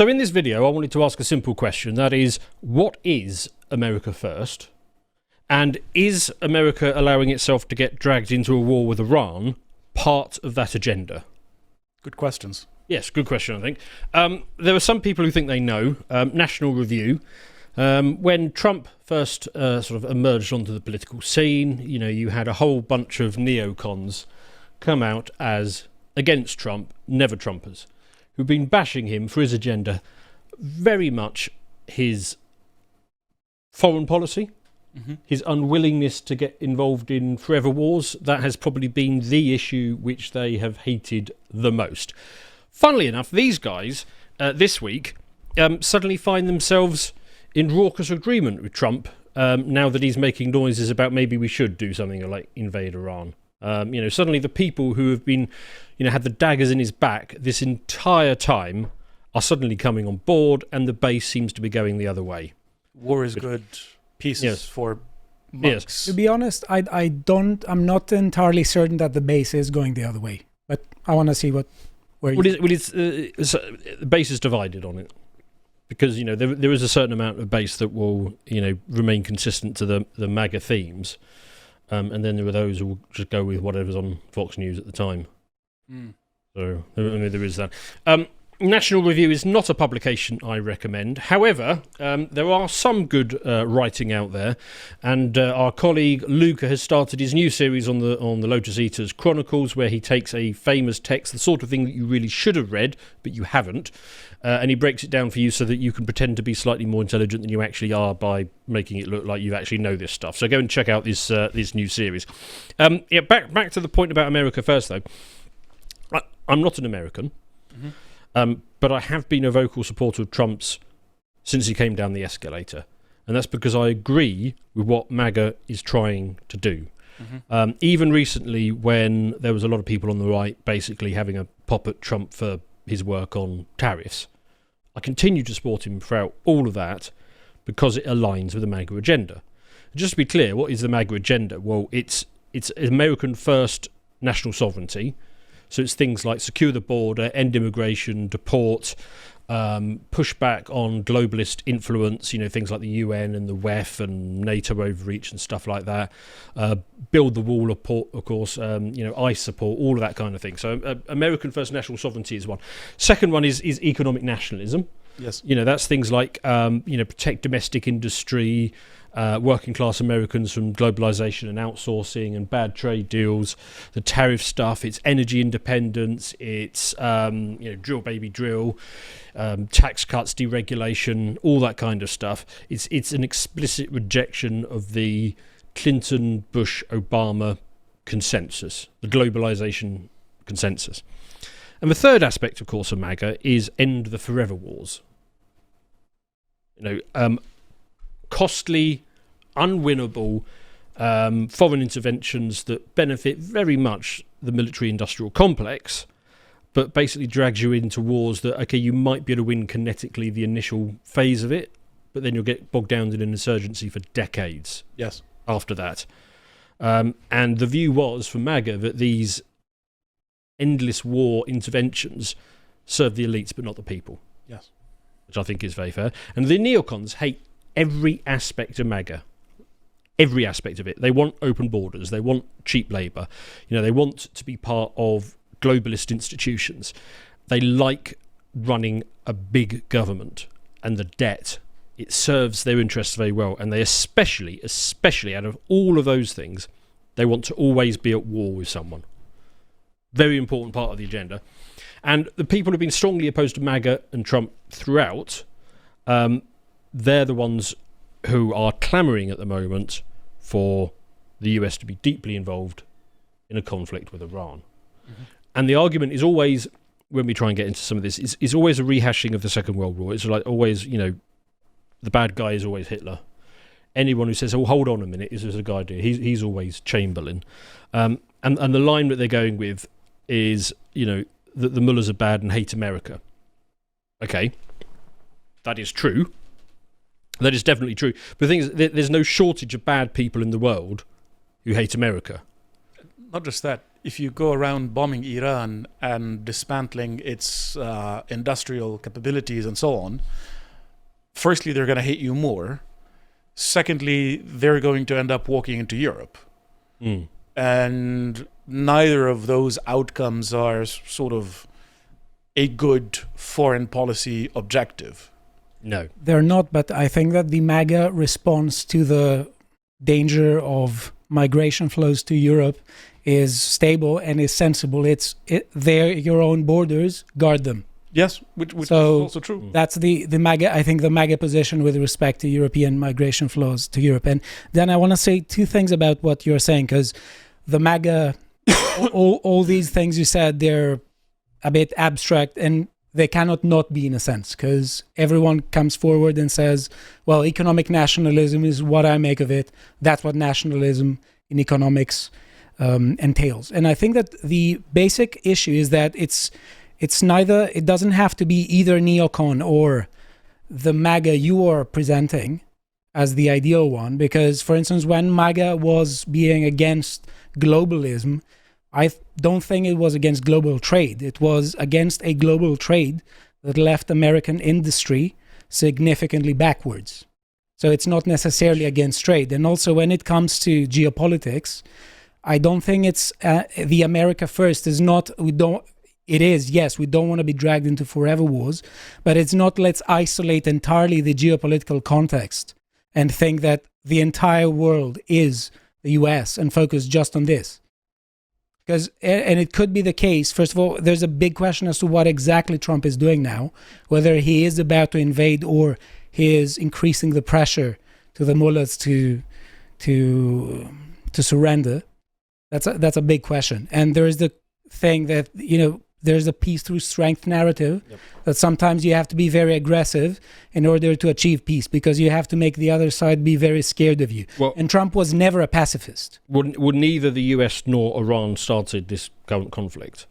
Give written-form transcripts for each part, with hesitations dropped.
So in this video, I wanted to ask a simple question. That is, what is America first? And is America allowing itself to get dragged into a war with Iran part of that agenda? Good questions. Yes, good question, I think. There are some people who think they know. National Review. When Trump first sort of emerged onto the political scene, you had a whole bunch of neocons come out as against Trump, never Trumpers, who've been bashing him for his agenda, very much his foreign policy, his unwillingness to get involved in forever wars. That has probably been the issue which they have hated the most. Funnily enough, these guys this week suddenly find themselves in raucous agreement with Trump now that he's making noises about maybe we should do something like invade Iran. Suddenly the people who have been, had the daggers in his back this entire time are suddenly coming on board, and the base seems to be going the other way. War is good. Peace is for monks. Yes. To be honest, I'm not entirely certain that the base is going the other way, but I want to see the base is divided on it. Because there is a certain amount of base that will remain consistent to the MAGA themes, and then there are those who will just go with whatever's on Fox News at the time. So there is that. National Review is not a publication I recommend. However, there are some good writing out there, and our colleague Luca has started his new series on the Lotus Eaters Chronicles, where he takes a famous text, the sort of thing that you really should have read but you haven't, and he breaks it down for you so that you can pretend to be slightly more intelligent than you actually are by making it look like you actually know this stuff. So go and check out this new series. Back to the point about America first, though. I'm not an American. But I have been a vocal supporter of Trump's since he came down the escalator. And that's because I agree with what MAGA is trying to do. Even recently, when there was a lot of people on the right basically having a pop at Trump for his work on tariffs, I continue to support him throughout all of that because it aligns with the MAGA agenda. Just to be clear, what is the MAGA agenda? Well, it's American first national sovereignty. So it's things like secure the border, end immigration, deport, push back on globalist influence, things like the UN and the WEF and NATO overreach and stuff like that. Build the wall, of course, ICE support, all of that kind of thing. So American first national sovereignty is one. Second one is economic nationalism. Yes. That's things like, protect domestic industry, working class Americans from globalization and outsourcing and bad trade deals, the tariff stuff, it's energy independence, it's drill baby drill, tax cuts, deregulation, all that kind of stuff. It's an explicit rejection of the Clinton, Bush, Obama consensus, the globalization consensus. And the third aspect, of course, of MAGA is end the forever wars. Costly, unwinnable foreign interventions that benefit very much the military-industrial complex, but basically drags you into wars that, okay, you might be able to win kinetically the initial phase of it, but then you'll get bogged down in an insurgency for decades. Yes. After that. And the view was, from MAGA, that these endless war interventions serve the elites but not the people. Yes. Which I think is very fair. And the neocons hate every aspect of MAGA. Every aspect of it. They want open borders. They want cheap labour. They want to be part of globalist institutions. They like running a big government and the debt. It serves their interests very well. And they especially out of all of those things, they want to always be at war with someone. Very important part of the agenda. And the people who've been strongly opposed to MAGA and Trump throughout, they're the ones who are clamouring at the moment for the US to be deeply involved in a conflict with Iran. And the argument is always, when we try and get into some of this, is always a rehashing of the Second World War. It's like always, the bad guy is always Hitler. Anyone who says, oh, hold on a minute, is this a good idea? He's always Chamberlain. And the line that they're going with is, that the mullahs are bad and hate America. Okay, that is true. That is definitely true. But the thing is, there's no shortage of bad people in the world who hate America. Not just that. if you go around bombing Iran and dismantling its industrial capabilities and so on, firstly, they're going to hate you more. Secondly, they're going to end up walking into Europe. And neither of those outcomes are sort of a good foreign policy objective. No. They're not, but I think that the MAGA response to the danger of migration flows to Europe is stable and is sensible. They're your own borders, guard them. Yes, which is So also true. that's the MAGA, I think the MAGA position with respect to European migration flows to Europe. And then I want to say two things about what you're saying, because the MAGA, all these things you said, they're a bit abstract and they cannot not be in a sense, because everyone comes forward and says, well, economic nationalism is what I make of it. That's what nationalism in economics entails. And I think that the basic issue is that it's neither, it doesn't have to be either neocon or the MAGA you are presenting as the ideal one, because, for instance, when MAGA was being against globalism, I don't think it was against global trade. It was against a global trade that left American industry significantly backwards. So it's not necessarily against trade. And also when it comes to geopolitics, I don't think it's the America first is not, it is, yes, we don't want to be dragged into forever wars, but it's not let's isolate entirely the geopolitical context and think that the entire world is the US and focus just on this. Because, and it could be the case, first of all, there's a big question as to what exactly Trump is doing now, whether he is about to invade or he is increasing the pressure to the mullahs to surrender. That's a big question. And there is the thing that, there's a peace through strength narrative, that sometimes you have to be very aggressive in order to achieve peace, because you have to make the other side be very scared of you. Well, and Trump was never a pacifist. Well, neither the US nor Iran started this current conflict.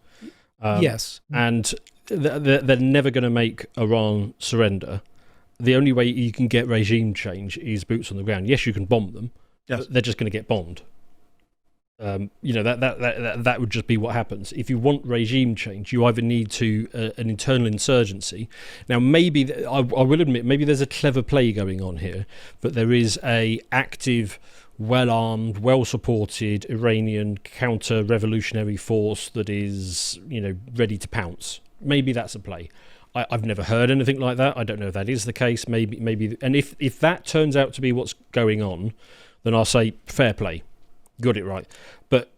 Yes. And they're never going to make Iran surrender. The only way you can get regime change is boots on the ground. Yes, you can bomb them. Yes. But they're just going to get bombed. That would just be what happens. If you want regime change, you either need an internal insurgency. Now, maybe I will admit, maybe there's a clever play going on here, but there is a active, well-armed, well-supported Iranian counter-revolutionary force that is, ready to pounce. Maybe that's a play. I've never heard anything like that. I don't know if that is the case. Maybe, and if that turns out to be what's going on, then I'll say fair play. Got it right. But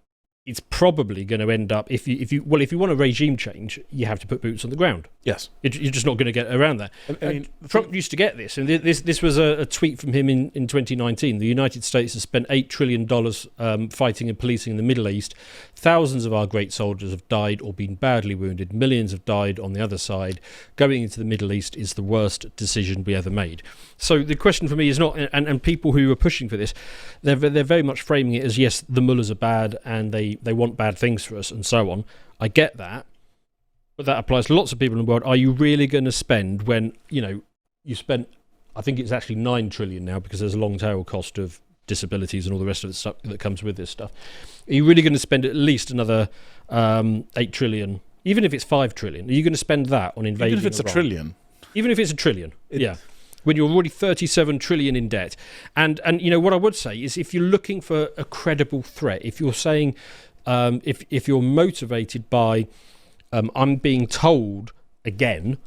it's probably going to end up, if you want a regime change, you have to put boots on the ground. Yes. You're just not going to get around that. I mean, Trump used to get this, and this was a tweet from him in 2019. The United States has spent $8 trillion fighting and policing in the Middle East. Thousands of our great soldiers have died or been badly wounded. Millions have died on the other side. Going into the Middle East is the worst decision we ever made. So the question for me is not, and people who are pushing for this, they're very much framing it as, yes, the mullahs are bad and they want bad things for us and so on. I get that. But that applies to lots of people in the world. Are you really going to spend when, you spent, I think it's actually 9 trillion now, because there's a long tail cost of disabilities and all the rest of the stuff that comes with this stuff. Are you really going to spend at least another 8 trillion, even if it's 5 trillion? Are you going to spend that on invading Even if it's Iran? a trillion? Even if it's a trillion, yeah. When you're already 37 trillion in debt. And what I would say is, if you're looking for a credible threat, if you're saying, if you're motivated by, I'm being told again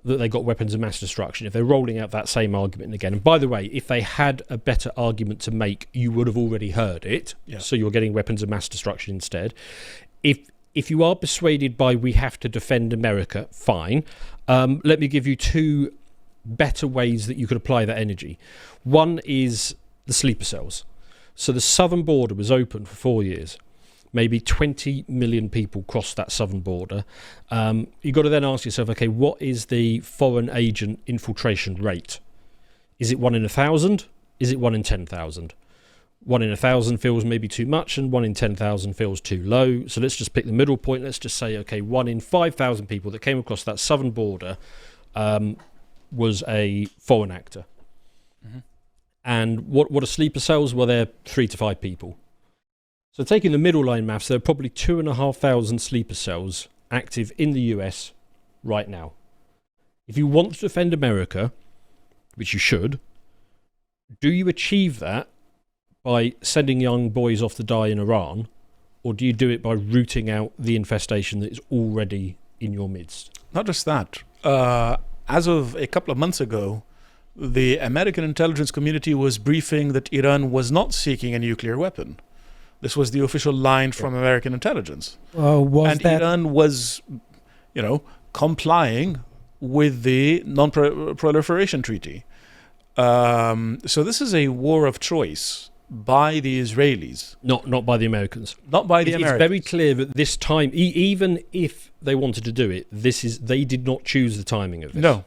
that they got weapons of mass destruction, if they're rolling out that same argument again, and by the way, if they had a better argument to make, you would have already heard it. Yeah. So you're getting weapons of mass destruction instead. If you are persuaded by we have to defend America, fine. Let me give you two better ways that you could apply that energy. One is the sleeper cells. So the southern border was open for 4 years. Maybe 20 million people crossed that southern border. You've got to then ask yourself, okay, what is the foreign agent infiltration rate? Is it 1 in 1,000? Is it 1 in 10,000? 1 in 1,000 feels maybe too much, and 1 in 10,000 feels too low. So let's just pick the middle point. Let's just say, okay, 1 in 5,000 people that came across that southern border was a foreign actor. Mm-hmm. And what are sleeper cells? Well, they're 3 to 5 people. So taking the middle line maths, there are probably 2,500 sleeper cells active in the US right now. If you want to defend America, which you should, do you achieve that by sending young boys off to die in Iran, or do you do it by rooting out the infestation that is already in your midst? Not just that. As of a couple of months ago, the American intelligence community was briefing that Iran was not seeking a nuclear weapon. This was the official line from American intelligence. And Iran was, complying with the non-proliferation treaty. So this is a war of choice by the Israelis. Not by the Americans. Not by the Americans. It's very clear that this time, even if they wanted to do it, they did not choose the timing of this. No.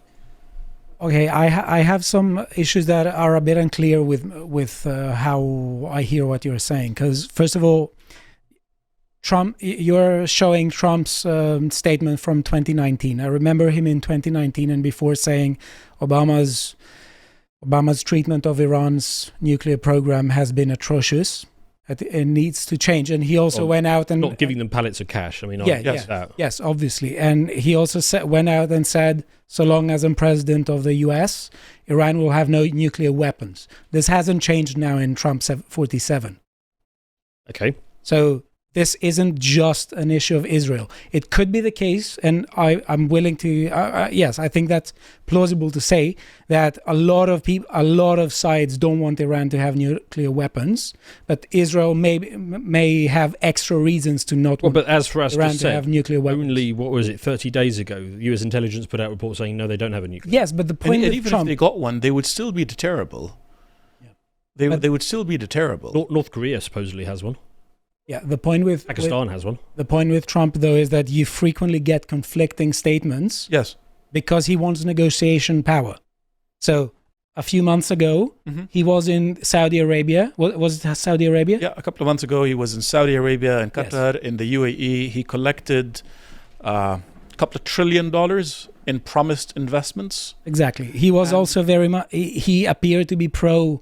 Okay, I have some issues that are a bit unclear with how I hear what you're saying. Because first of all, Trump, you're showing Trump's statement from 2019. I remember him in 2019 and before saying Obama's treatment of Iran's nuclear program has been atrocious. It needs to change. And he also went out and... Not giving them pallets of cash. I mean, yes, obviously. And he also went out and said, so long as I'm president of the US, Iran will have no nuclear weapons. This hasn't changed now in Trump 47. Okay. So this isn't just an issue of Israel. It could be the case, and I'm willing to, yes, I think that's plausible to say that a lot of sides don't want Iran to have nuclear weapons, but Israel may have extra reasons to not want but as for us Iran to have nuclear weapons. Only, 30 days ago, US intelligence put out a report saying, no, they don't have a nuclear. Yes, but the point and with even Trump, if they got one, they would still be deterrable. Yeah. They would still be deterrable. North Korea supposedly has one. Yeah, the point with Pakistan has one. The point with Trump, though, is that you frequently get conflicting statements. Yes, because he wants negotiation power. So a few months ago, he was in Saudi Arabia. Was it Saudi Arabia? Yeah, a couple of months ago, he was in Saudi Arabia and Qatar, in the UAE. He collected a couple of $1 trillion in promised investments. Exactly. He was also very much. He appeared to be pro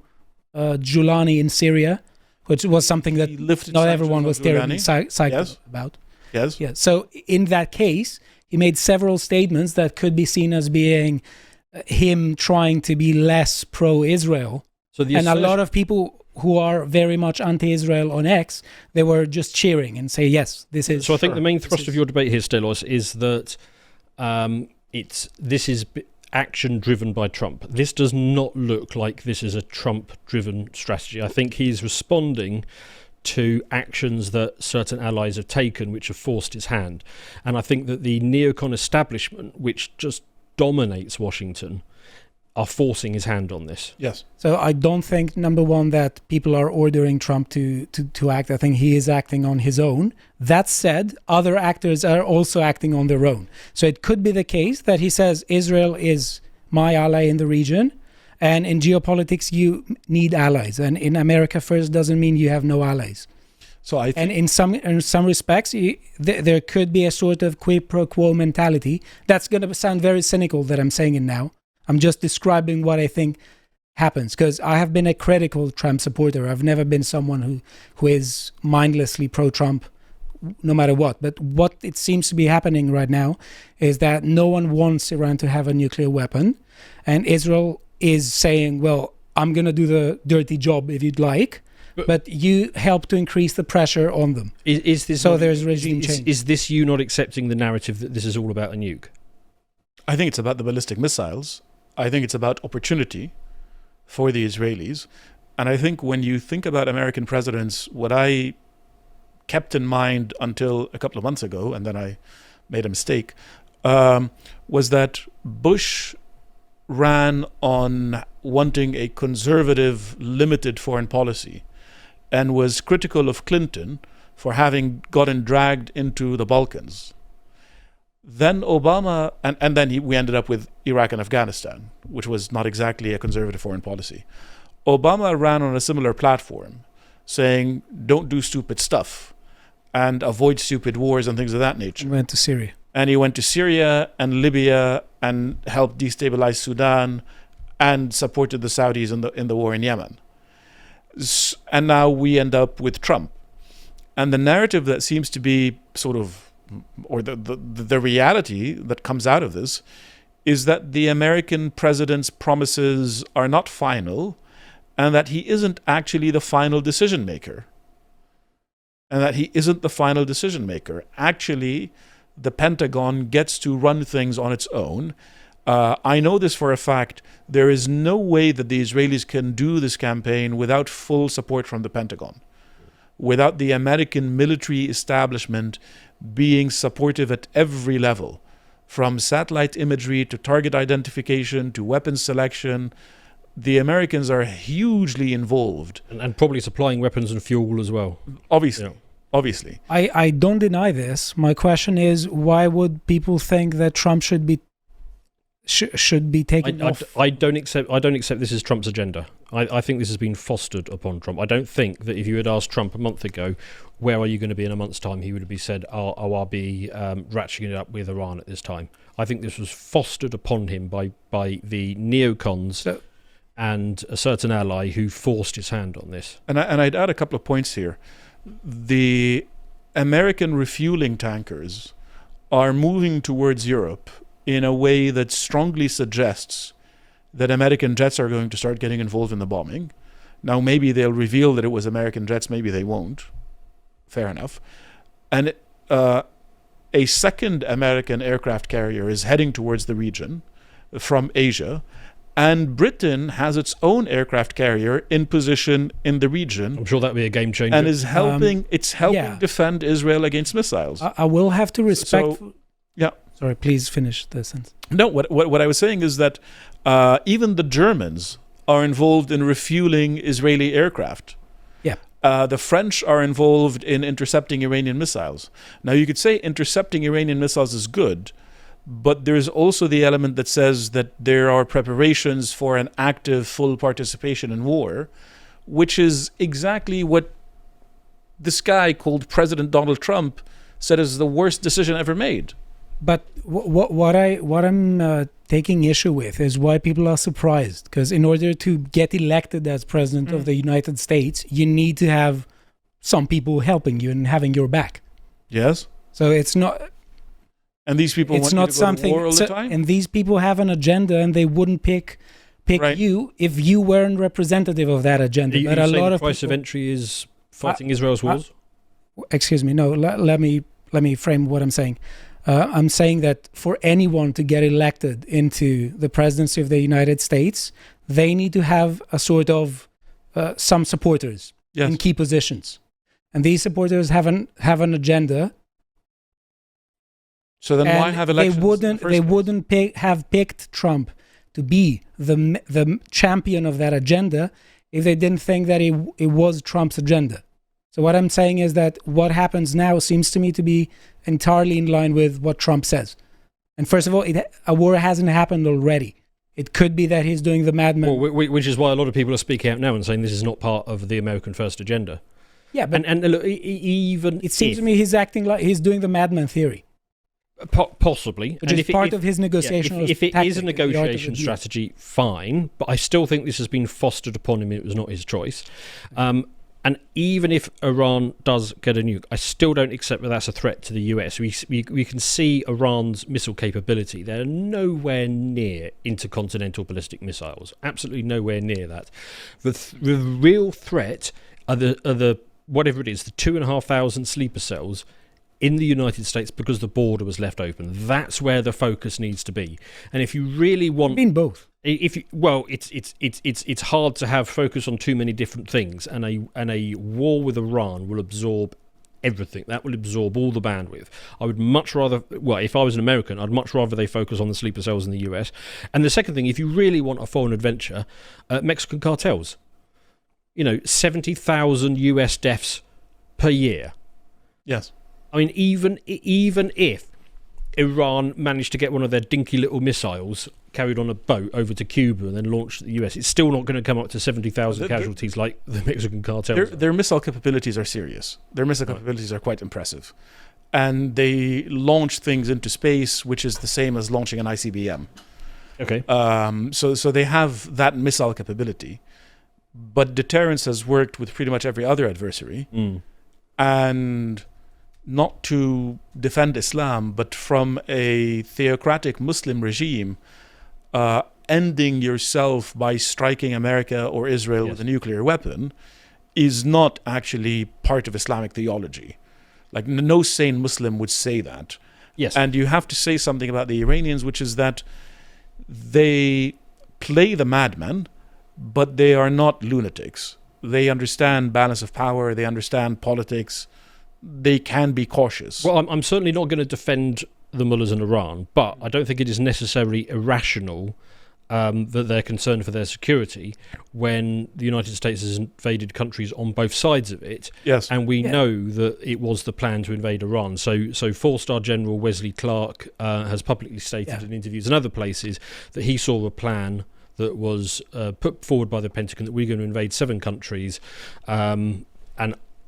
Giuliani in Syria, which was something that not everyone was terribly psyched about. Yes. Yeah. So in that case, he made several statements that could be seen as being him trying to be less pro-Israel. And a lot of people who are very much anti-Israel on X, they were just cheering and say, yes, this is... So I think the main thrust of your debate here, Stelos, is that this is action driven by Trump. This does not look like this is a Trump-driven strategy. I think he's responding to actions that certain allies have taken which have forced his hand. And I think that the neocon establishment, which just dominates Washington, are forcing his hand on this. Yes. So I don't think, number one, that people are ordering Trump to act. I think he is acting on his own. That said, other actors are also acting on their own. So it could be the case that he says Israel is my ally in the region, and in geopolitics you need allies. And in America first doesn't mean you have no allies. So I think, and in some respects, there could be a sort of quid pro quo mentality. That's going to sound very cynical that I'm saying it now. I'm just describing what I think happens, because I have been a critical Trump supporter. I've never been someone who is mindlessly pro-Trump no matter what. But what it seems to be happening right now is that no one wants Iran to have a nuclear weapon. And Israel is saying, well, I'm going to do the dirty job if you'd like, but you help to increase the pressure on them. There's regime change. Is this you not accepting the narrative that this is all about a nuke? I think it's about the ballistic missiles. I think it's about opportunity for the Israelis. And I think when you think about American presidents, what I kept in mind until a couple of months ago, and then I made a mistake, was that Bush ran on wanting a conservative, limited foreign policy and was critical of Clinton for having gotten dragged into the Balkans. Then Obama, and then we ended up with Iraq and Afghanistan, which was not exactly a conservative foreign policy. Obama ran on a similar platform, saying, don't do stupid stuff and avoid stupid wars and things of that nature. He went to Syria. And he went to Syria and Libya and helped destabilize Sudan and supported the Saudis in the war in Yemen. And now we end up with Trump. And the narrative that seems to be sort of, or the reality that comes out of this, is that the American president's promises are not final, and that he isn't actually the final decision maker. Actually, the Pentagon gets to run things on its own. I know this for a fact. There is no way that the Israelis can do this campaign without full support from the Pentagon, without the American military establishment being supportive at every level, from satellite imagery to target identification to weapons selection. The Americans are hugely involved. And probably supplying weapons and fuel as well. Obviously. I don't deny this. My question is, why would people think that Trump should be taken off? I don't accept this is Trump's agenda. I think this has been fostered upon Trump. I don't think that if you had asked Trump a month ago, where are you going to be in a month's time, he would have said, I'll be ratcheting it up with Iran at this time. I think this was fostered upon him by the neocons and a certain ally who forced his hand on this. And I'd add a couple of points here. The American refueling tankers are moving towards Europe in a way that strongly suggests that American jets are going to start getting involved in the bombing. Now, maybe they'll reveal that it was American jets, maybe they won't. Fair enough. And a second American aircraft carrier is heading towards the region from Asia, and Britain has its own aircraft carrier in position in the region. I'm sure that'll be a game changer. And is helping defend Israel against missiles. I will have to respect... Yeah. Sorry, please finish the sentence. No, what I was saying is that even the Germans are involved in refueling Israeli aircraft. Yeah. The French are involved in intercepting Iranian missiles. Now, you could say intercepting Iranian missiles is good, but there's also the element that says that there are preparations for an active, full participation in war, which is exactly what this guy called President Donald Trump said is the worst decision ever made. But what I'm taking issue with is why people are surprised. Because in order to get elected as president of the United States, you need to have some people helping you and having your back. Yes. So it's not... And these people it's want not you to go something, to war all the time? And these people have an agenda, and they wouldn't pick Right. you if you weren't representative of that agenda. Are you but a saying lot the of price of people, entry is fighting Israel's wars? excuse me, no. Let me frame what I'm saying. I'm saying that for anyone to get elected into the presidency of the United States, they need to have a sort of some supporters in key positions, and these supporters have an agenda. So then, why have elections? They wouldn't have picked Trump to be the champion of that agenda if they didn't think that it was Trump's agenda. So what I'm saying is that what happens now seems to me to be entirely in line with what Trump says. And first of all, a war hasn't happened already. It could be that he's doing the madman. Well, which is why a lot of people are speaking out now and saying this is not part of the American First Agenda. Yeah, but and look, even it seems to me he's acting like he's doing the madman theory. Possibly, which is part of his negotiation. If it is a negotiation strategy, fine. But I still think this has been fostered upon him. It was not his choice. And even if Iran does get a nuke, I still don't accept that that's a threat to the US. We can see Iran's missile capability. They're nowhere near intercontinental ballistic missiles. Absolutely nowhere near that. The real threat are the whatever it is, the 2,500 sleeper cells in the United States because the border was left open. That's where the focus needs to be. And if you really want... I mean both. It's hard to have focus on too many different things, and a war with Iran will absorb everything. That will absorb all the bandwidth. I would much rather, if I was an American, I'd much rather they focus on the sleeper cells in the US. And the second thing, if you really want a foreign adventure, Mexican cartels. 70,000 US deaths per year. Yes. I mean, even if Iran managed to get one of their dinky little missiles carried on a boat over to Cuba and then launched at the US, it's still not going to come up to 70,000 casualties like the Mexican cartels. Their missile capabilities are serious. Their missile capabilities are quite impressive. And they launch things into space, which is the same as launching an ICBM. Okay. So they have that missile capability. But deterrence has worked with pretty much every other adversary. and not to defend Islam, but from a theocratic Muslim regime, ending yourself by striking America or Israel with a nuclear weapon is not actually part of Islamic theology. Like, no sane Muslim would say that. Yes. And you have to say something about the Iranians, which is that they play the madman, but they are not lunatics. They understand balance of power. They understand politics. They can be cautious. Well, I'm certainly not going to defend the mullahs in Iran, but I don't think it is necessarily irrational that they're concerned for their security when the United States has invaded countries on both sides of it. Yes. And we know that it was the plan to invade Iran. So four-star General Wesley Clark has publicly stated in interviews and other places that he saw a plan that was put forward by the Pentagon that we're going to invade 7 countries and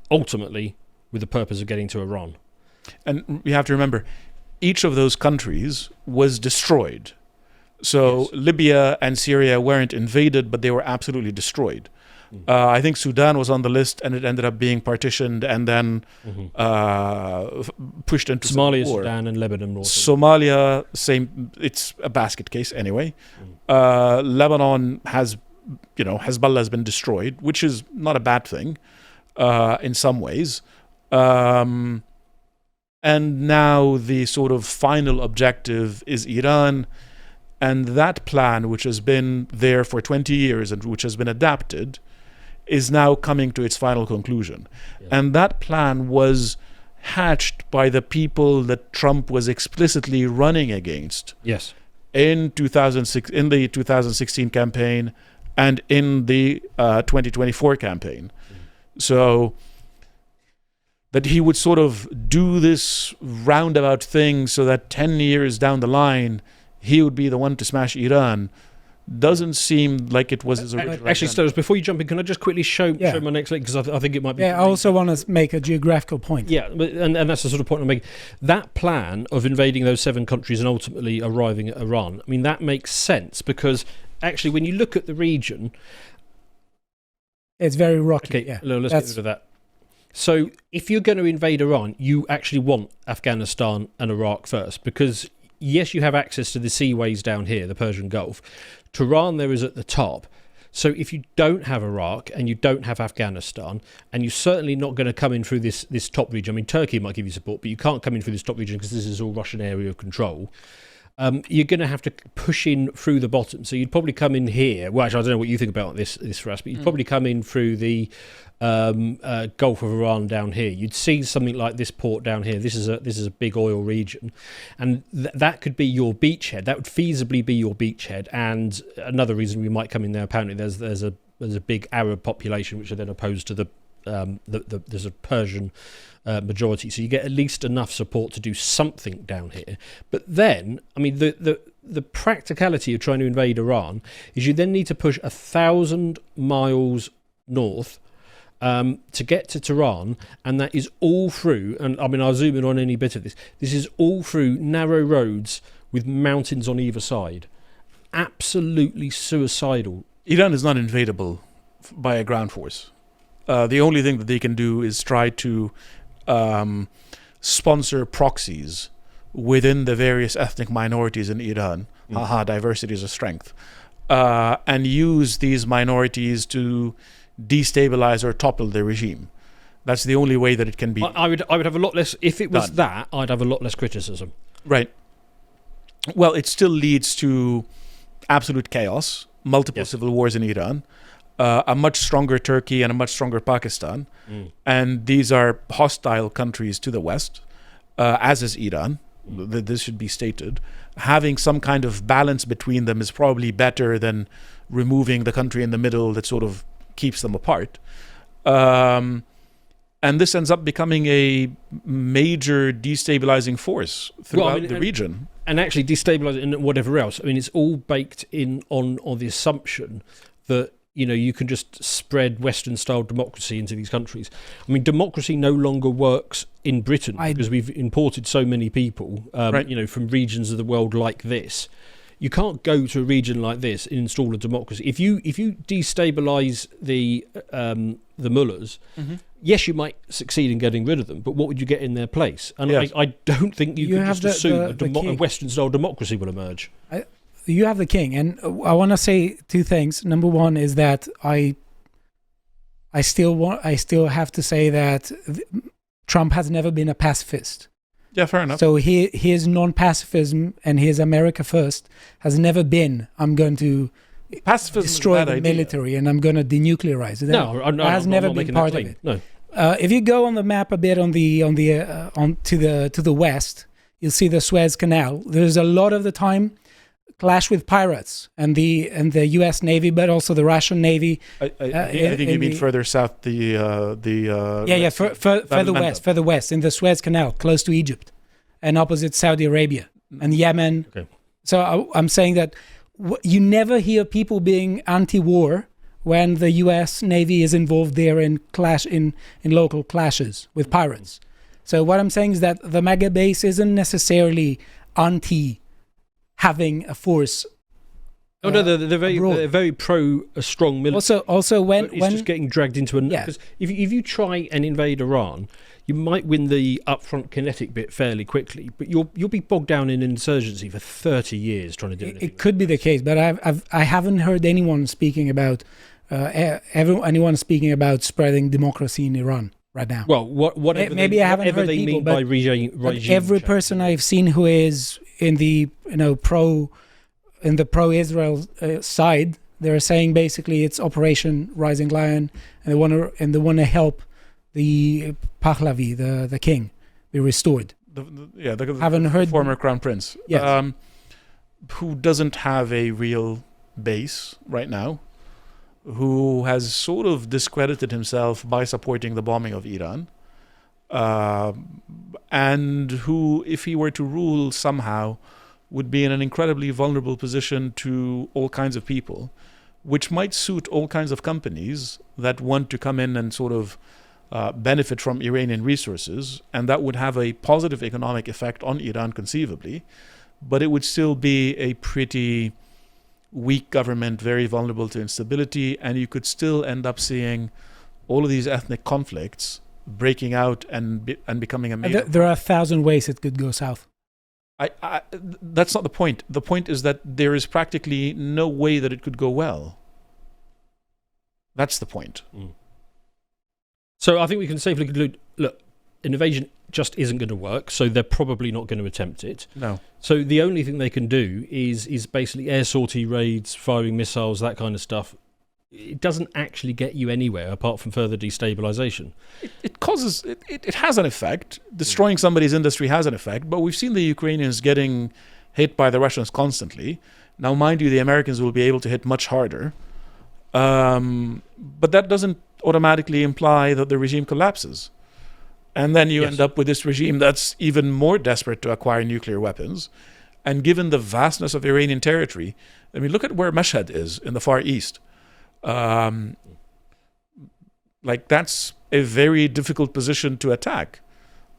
ultimately with the purpose of getting to Iran. And we have to remember, each of those countries was destroyed. So Libya and Syria weren't invaded, but they were absolutely destroyed. I think Sudan was on the list, and it ended up being partitioned and then pushed into Somalia, war. Sudan, and Lebanon. Also. Somalia, same. It's a basket case anyway. Lebanon has, Hezbollah has been destroyed, which is not a bad thing in some ways. And now the sort of final objective is Iran. And that plan, which has been there for 20 years and which has been adapted, is now coming to its final conclusion. Yeah. And that plan was hatched by the people that Trump was explicitly running against. Yes. In the 2016 campaign and in the 2024 campaign. So that he would sort of do this roundabout thing so that 10 years down the line, he would be the one to smash Iran, doesn't seem like it was his original. Actually, Stones, before you jump in, can I just quickly show my next link? Because I think it might be... Yeah, I also want to make a geographical point. Yeah, and that's the sort of point I'm making. That plan of invading those 7 countries and ultimately arriving at Iran, I mean, that makes sense because actually when you look at the region... It's very rocky. Okay, let's get rid of that. So if you're going to invade Iran, you actually want Afghanistan and Iraq first because... Yes, you have access to the seaways down here, the Persian Gulf. Tehran there is at the top. So if you don't have Iraq and you don't have Afghanistan, and you're certainly not going to come in through this top region. I mean, Turkey might give you support, but you can't come in through this top region because this is all Russian area of control. You're going to have to push in through the bottom. So you'd probably come in here. Well, actually, I don't know what you think about this for us, but you'd probably come in through the Gulf of Iran down here. You'd see something like this port down here. This is a big oil region, and that could be your beachhead. That would feasibly be your beachhead. And another reason we might come in there, apparently, there's a big Arab population which are then opposed to there's a Persian majority. So you get at least enough support to do something down here. But then, I mean, the practicality of trying to invade Iran is you then need to push 1,000 miles north to get to Tehran, and that is all through, and I mean I'll zoom in on any bit of this, this is all through narrow roads with mountains on either side. Absolutely suicidal. Iran is not invadable by a ground force. The only thing that they can do is try to sponsor proxies within the various ethnic minorities in Iran. Diversity is a strength. And use these minorities to destabilize or topple the regime. That's the only way that it can be. I would have a lot less, if it was that, I'd have a lot less criticism. Right. Well, it still leads to absolute chaos, multiple civil wars in Iran, a much stronger Turkey and a much stronger Pakistan. And these are hostile countries to the West, as is Iran. This should be stated. Having some kind of balance between them is probably better than removing the country in the middle that sort of keeps them apart. And this ends up becoming a major destabilizing force throughout the region. And actually destabilizing and whatever else. I mean, it's all baked in on the assumption that, you can just spread Western-style democracy into these countries. I mean, democracy no longer works in Britain because we've imported so many people, from regions of the world like this. you can't go to a region like this and install a democracy. If you destabilize the mullahs, yes, you might succeed in getting rid of them, but what would you get in their place? And Yes. I don't think you can just assume a king. Western-style democracy will emerge. You have the king, and I want to say two things. Number one is that I still have to say that Trump has never been a pacifist. Yeah, fair enough. So his non-pacifism and his America first has never been, I'm going to Pacifism destroy is a bad the idea. military and I'm going to denuclearize it. No, That has never I'm not been making part that of claim. it. No. If you go on the map a bit to the west, you'll see the Suez Canal. There's a lot of the time clash with pirates and the U.S. Navy, but also the Russian Navy. I think you mean further south, further west in the Suez Canal, close to Egypt, and opposite Saudi Arabia and Yemen. Okay. So I'm saying that you never hear people being anti-war when the U.S. Navy is involved there in local clashes with pirates. So what I'm saying is that the MAGA base isn't necessarily anti having a force. They're very pro a strong military. Also when It's just getting dragged into because if you try and invade Iran, you might win the upfront kinetic bit fairly quickly, but you'll be bogged down in insurgency for 30 years trying to do anything. It could be the case, but I haven't heard anyone speaking about spreading democracy in Iran right now. Well, whatever maybe I haven't whatever heard they people, mean by regime every change. person I've seen who is in the pro-Israel side, they're saying basically it's Operation Rising Lion, and they want to help the Pahlavi, the king, be restored. Haven't heard former crown prince, Yes. who doesn't have a real base right now, who has sort of discredited himself by supporting the bombing of Iran, and who, if he were to rule somehow, would be in an incredibly vulnerable position to all kinds of people, which might suit all kinds of companies that want to come in and sort of benefit from Iranian resources, and that would have a positive economic effect on Iran conceivably, but it would still be a pretty weak government, very vulnerable to instability, and you could still end up seeing all of these ethnic conflicts breaking out and becoming a major. There are 1,000 ways it could go south. That's not the point. The point is that there is practically no way that it could go well. That's the point. So I think we can safely conclude, look, an invasion just isn't going to work, so they're probably not going to attempt it. No. So the only thing they can do is basically air sortie raids, firing missiles, that kind of stuff. It doesn't actually get you anywhere apart from further destabilization. It has an effect. Destroying somebody's industry has an effect, but we've seen the Ukrainians getting hit by the Russians constantly. Now, mind you, the Americans will be able to hit much harder. But that doesn't automatically imply that the regime collapses. And then you end up with this regime that's even more desperate to acquire nuclear weapons. And given the vastness of Iranian territory, I mean, look at where Mashhad is in the Far East. That's a very difficult position to attack.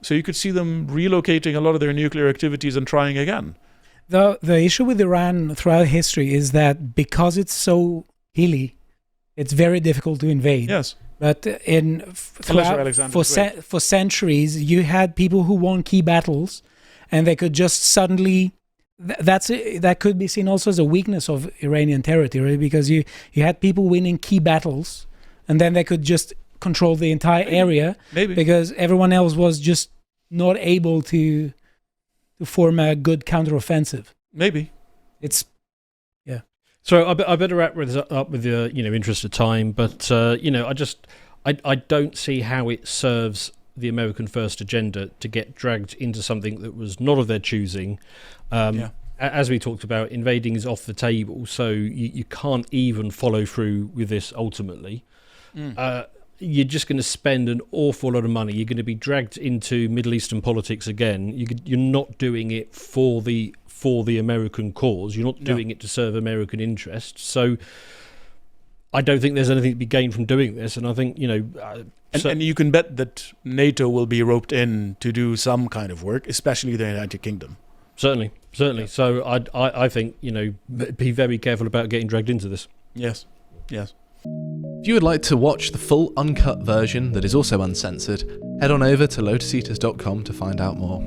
So you could see them relocating a lot of their nuclear activities and trying again. The issue with Iran throughout history is that because it's so hilly, it's very difficult to invade. Yes. But for centuries, you had people who won key battles, and they could just suddenly. That could be seen also as a weakness of Iranian territory, because you had people winning key battles, and then they could just control the entire area. Maybe. Because everyone else was just not able to form a good counteroffensive. Maybe. So I better wrap this up with the interest of time, but I don't see how it serves the American first agenda to get dragged into something that was not of their choosing. As we talked about, invading is off the table, so you can't even follow through with this ultimately. You're just going to spend an awful lot of money. You're going to be dragged into Middle Eastern politics again. You're not doing it for the American cause. You're not doing it to serve American interests. So I don't think there's anything to be gained from doing this. And I think, and you can bet that NATO will be roped in to do some kind of work, especially the United Kingdom. Certainly. So I think, be very careful about getting dragged into this. Yes. If you would like to watch the full uncut version that is also uncensored, head on over to lotuseaters.com to find out more.